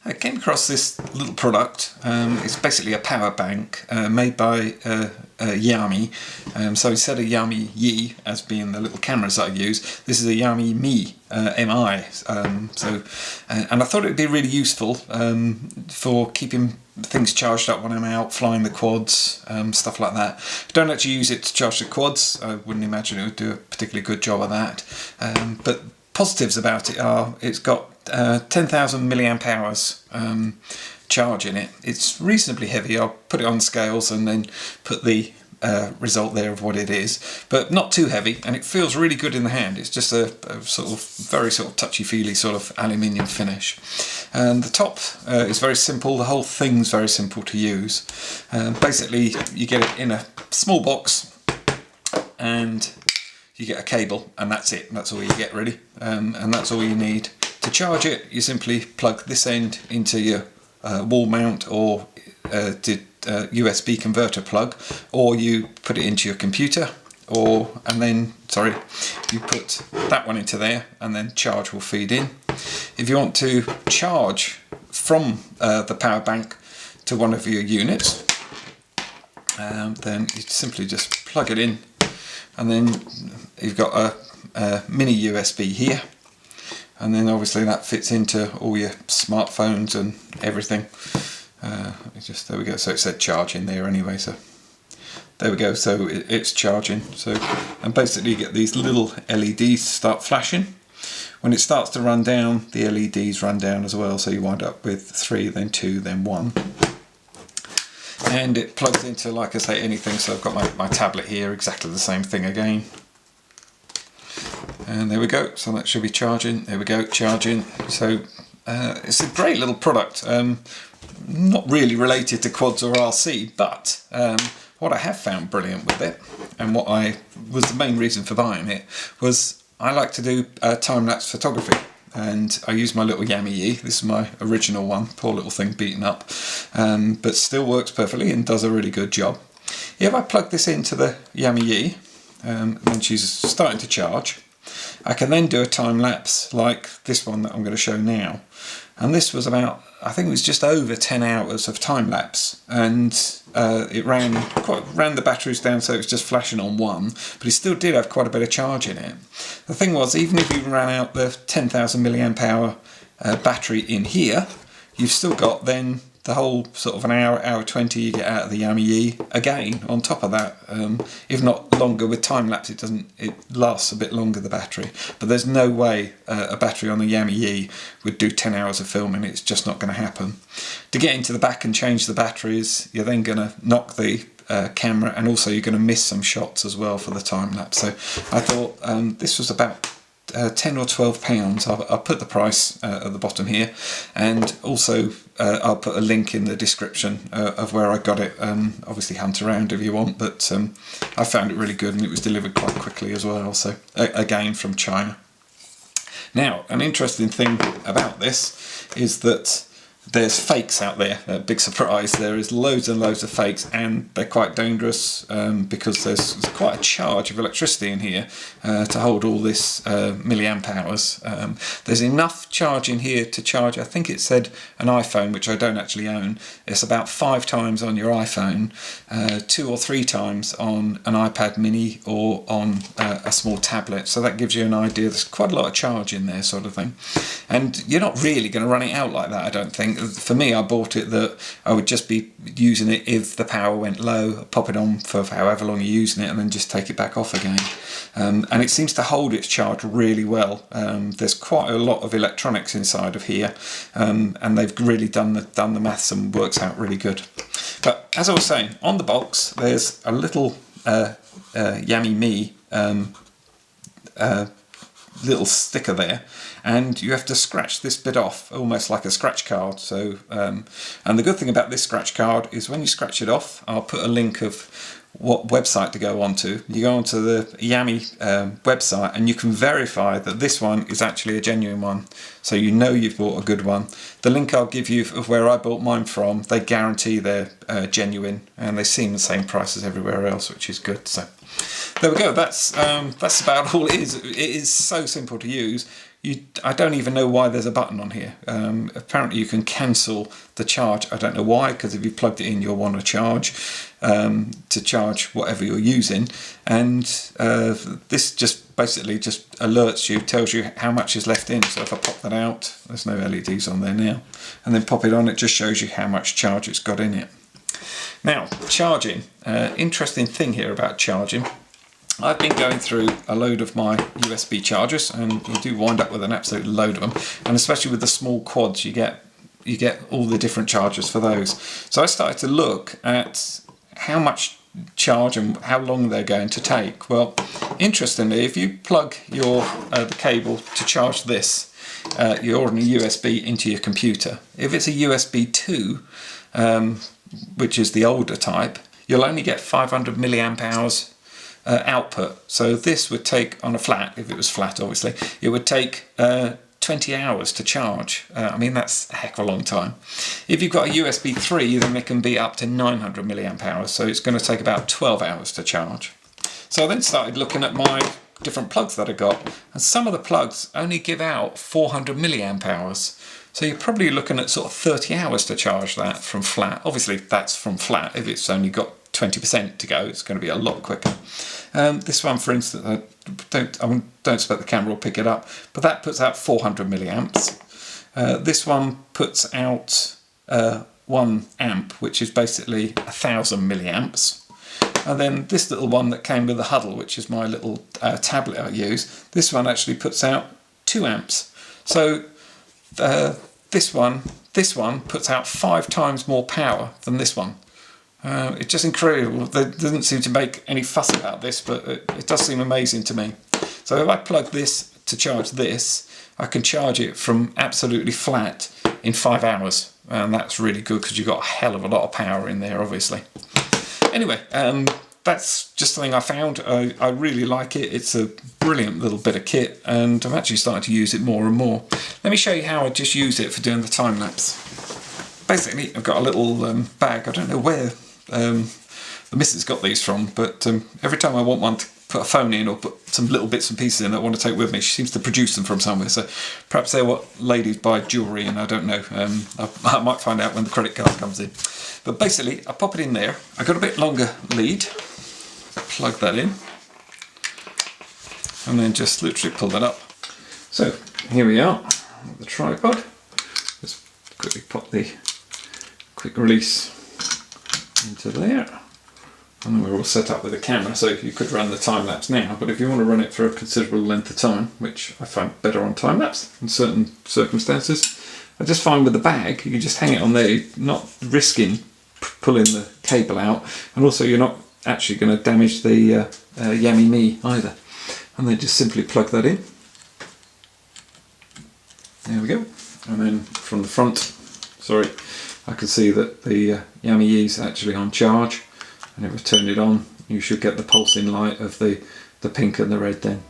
I came across this little product. It's basically a power bank made by Xiaomi. So instead of Xiaomi Yi as being the little cameras that I use, this is a Xiaomi Mi MI. And I thought it would be really useful for keeping things charged up when I'm out flying the quads, stuff like that. I don't actually use it to charge the quads. I wouldn't imagine it would do a particularly good job of that. But positives about it are it's got 10,000 milliamp hours charge in it. It's reasonably heavy. I'll put it on scales and then put the result there of what it is, but not too heavy, and it feels really good in the hand. It's just a sort of very sort of touchy-feely sort of aluminium finish. And the top is very simple. The whole thing's very simple to use. Basically, you get it in a small box, and you get a cable, and that's it. That's all you get really, and that's all you need. To charge it, you simply plug this end into your wall mount or USB converter plug, or you put it into your computer, you put that one into there, and then charge will feed in. If you want to charge from the power bank to one of your units, then you simply just plug it in, and then you've got a mini USB here. And then obviously that fits into all your smartphones and everything. There we go. So it said charge in there anyway. So there we go. So it's charging. And basically you get these little LEDs start flashing. When it starts to run down, the LEDs run down as well. So you wind up with 3, then 2, then 1. And it plugs into, like I say, anything. So I've got my tablet here, exactly the same thing again. And there we go, so that should be charging. There we go, charging. So it's a great little product. Not really related to quads or RC, but what I have found brilliant with it, and what was the main reason for buying it, was I like to do time-lapse photography. And I use my little Xiaomi Yi. This is my original one, poor little thing beaten up, but still works perfectly and does a really good job. If I plug this into the Xiaomi Yi, and she's starting to charge, I can then do a time lapse like this one that I'm going to show now. And this was about, I think it was just over 10 hours of time lapse, and it ran the batteries down, so it was just flashing on 1, but it still did have quite a bit of charge in it. The thing was, even if you ran out the 10,000 milliamp hour battery in here, you've still got then the whole sort of an hour 20 you get out of the Xiaomi Yi again on top of that. If not longer with time lapse, it lasts a bit longer, the battery, but there's no way a battery on the Xiaomi Yi would do 10 hours of filming. It's just not going to happen. To get into the back and change the batteries, you're then going to knock the camera, and also you're going to miss some shots as well for the time lapse. So I thought this was about 10 or 12 pounds. I'll put the price at the bottom here, and also I'll put a link in the description of where I got it. Obviously hunt around if you want, but I found it really good, and it was delivered quite quickly as well, so again from China. Now, an interesting thing about this is that there's fakes out there. Big surprise, there is loads and loads of fakes, and they're quite dangerous because there's quite a charge of electricity in here to hold all this milliamp hours. There's enough charge in here to charge, I think it said, an iPhone, which I don't actually own. It's about 5 times on your iPhone, 2 or 3 times on an iPad mini or on a small tablet. So that gives you an idea. There's quite a lot of charge in there, sort of thing. And you're not really going to run it out like that, I don't think. For me, I bought it that I would just be using it if the power went low, pop it on for however long you're using it, and then just take it back off again. And it seems to hold its charge really well. There's quite a lot of electronics inside of here, and they've really done the maths, and works out really good. But as I was saying, on the box there's a little Xiaomi Mi little sticker there, and you have to scratch this bit off, almost like a scratch card. So and the good thing about this scratch card is when you scratch it off, I'll put a link of what website to go onto. You go onto the Xiaomi website, and you can verify that this one is actually a genuine one, so you know you've bought a good one. The link I'll give you of where I bought mine from, they guarantee they're genuine, and they seem the same price as everywhere else, which is good. So there we go. That's about all it is. It is so simple to use. I don't even know why there's a button on here. Apparently you can cancel the charge. I don't know why, because if you plugged it in, you'll want to charge whatever you're using. And this just basically just alerts you, tells you how much is left in. So if I pop that out, there's no LEDs on there now, and then pop it on, it just shows you how much charge it's got in it. Now, charging. Interesting thing here about charging. I've been going through a load of my USB chargers, and you do wind up with an absolute load of them, and especially with the small quads you get all the different chargers for those. So I started to look at how much charge and how long they're going to take. Well, interestingly, if you plug your the cable to charge this, you're on a USB into your computer. If it's a USB 2, which is the older type, you'll only get 500 milliamp hours output. So this would take, on a flat, if it was flat obviously, it would take 20 hours to charge. I mean, that's a heck of a long time. If you've got a USB 3, then it can be up to 900 milliamp hours, so it's going to take about 12 hours to charge. So I then started looking at my different plugs that I got, and some of the plugs only give out 400 milliamp hours. So you're probably looking at sort of 30 hours to charge that from flat. Obviously that's from flat. If it's only got 20% to go, it's going to be a lot quicker. This one, for instance, I don't expect the camera will pick it up, but that puts out 400 milliamps. This one puts out 1 amp, which is basically 1000 milliamps. And then this little one that came with the Huddle, which is my little tablet I use, this one actually puts out 2 amps. So this one puts out 5 times more power than this one. It's just incredible. They didn't seem to make any fuss about this, but it does seem amazing to me. So if I plug this to charge this, I can charge it from absolutely flat in 5 hours, and that's really good because you've got a hell of a lot of power in there, obviously. Anyway, that's just something I found. I really like it. It's a brilliant little bit of kit, and I'm actually starting to use it more and more. Let me show you how I just use it for doing the time lapse. Basically, I've got a little bag. I don't know where the missus got these from, but every time I want one to put a phone in or put some little bits and pieces in that I want to take with me, she seems to produce them from somewhere. So perhaps they're what ladies buy jewellery in, I don't know. I might find out when the credit card comes in. But basically, I pop it in there. I got a bit longer lead. Plug that in. And then just literally pull that up. So here we are, the tripod. Just quickly pop the quick release into there, and then we're all set up with the camera. So you could run the time lapse now, but if you want to run it for a considerable length of time, which I find better on time lapse in certain circumstances, I just find with the bag you can just hang it on there. You're not risking pulling the cable out, and also you're not actually going to damage the Xiaomi Mi either. And then just simply plug that in. There we go. And then from the front, sorry, I can see that the Xiaomi E is actually on charge, and if I turn it on you should get the pulsing light of the pink and the red then.